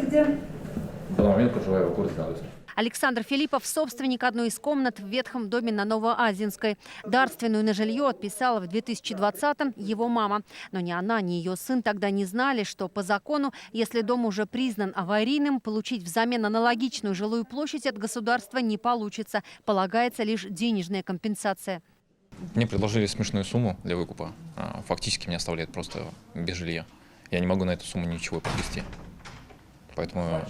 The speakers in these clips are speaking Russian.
где? В данный момент проживаю в городе Надовске. Александр Филиппов – собственник одной из комнат в ветхом доме на Новоазинской. Дарственную на жилье отписала в 2020-м его мама. Но ни она, ни ее сын тогда не знали, что по закону, если дом уже признан аварийным, получить взамен аналогичную жилую площадь от государства не получится. Полагается лишь денежная компенсация. Мне предложили смешную сумму для выкупа. Фактически меня оставляет просто без жилья. Я не могу на эту сумму ничего приобрести.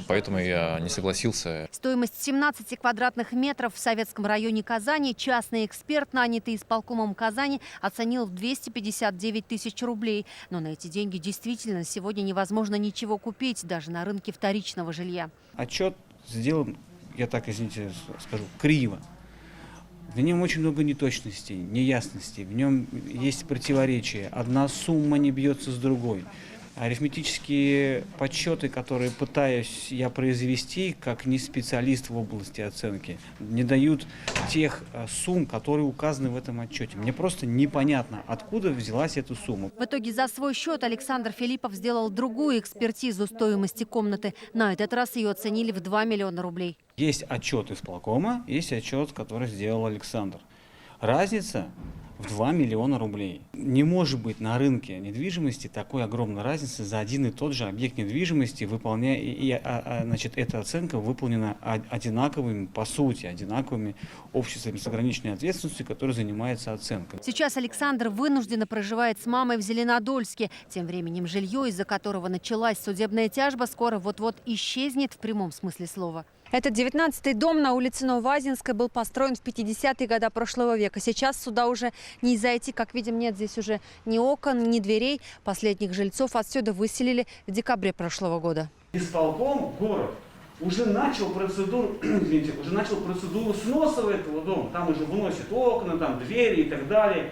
Поэтому я не согласился. Стоимость 17 квадратных метров в Советском районе Казани частный эксперт, нанятый исполкомом Казани, оценил в 259 тысяч рублей. Но на эти деньги действительно сегодня невозможно ничего купить, даже на рынке вторичного жилья. Отчет сделан, я так, извините, скажу, криво. В нем очень много неточностей, неясностей, в нем есть противоречия. Одна сумма не бьется с другой. Арифметические подсчеты, которые пытаюсь я произвести, как не специалист в области оценки, не дают тех сумм, которые указаны в этом отчете. Мне просто непонятно, откуда взялась эта сумма. В итоге за свой счет Александр Филиппов сделал другую экспертизу стоимости комнаты. На этот раз ее оценили в 2 миллиона рублей. Есть отчет исполкома, есть отчет, который сделал Александр. Разница в 2 миллиона рублей. Не может быть на рынке недвижимости такой огромной разницы за один и тот же объект недвижимости, значит, эта оценка выполнена одинаковыми, по сути, одинаковыми обществами с ограниченной ответственностью, которые занимаются оценкой. Сейчас Александр вынужденно проживает с мамой в Зеленодольске. Тем временем жилье, из-за которого началась судебная тяжба, скоро вот-вот исчезнет в прямом смысле слова. Этот 19-й дом на улице Новоазинской был построен в 50-е годы прошлого века. Сейчас сюда уже не зайти. Как видим, нет здесь уже ни окон, ни дверей. Последних жильцов отсюда выселили в декабре прошлого года. Исполком город уже начал процедуру, сноса этого дома. Там уже выносят окна, там двери и так далее.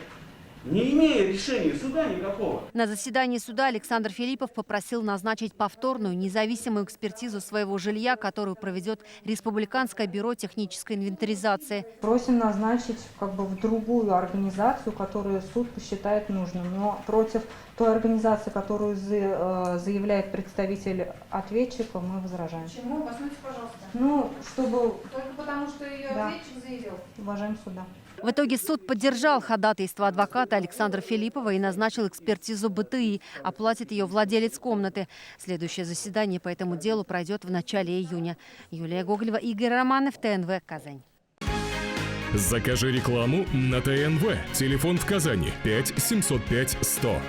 Не имея решения суда никакого. На заседании суда Александр Филиппов попросил назначить повторную независимую экспертизу своего жилья, которую проведет Республиканское бюро технической инвентаризации. Просим назначить в другую организацию, которую суд посчитает нужным. Но против той организации, которую заявляет представитель ответчика, мы возражаем. Почему? Обоснуйте, пожалуйста. Чтобы... Только потому, что ее ответчик заявил? Уважаем суда. В итоге суд поддержал ходатайство адвоката Александра Филиппова и назначил экспертизу БТИ. Оплатит ее владелец комнаты. Следующее заседание по этому делу пройдет в начале июня. Юлия Гоголева, Игорь Романов, ТНВ, Казань. Закажи рекламу на ТНВ. Телефон в Казани 5 705 100.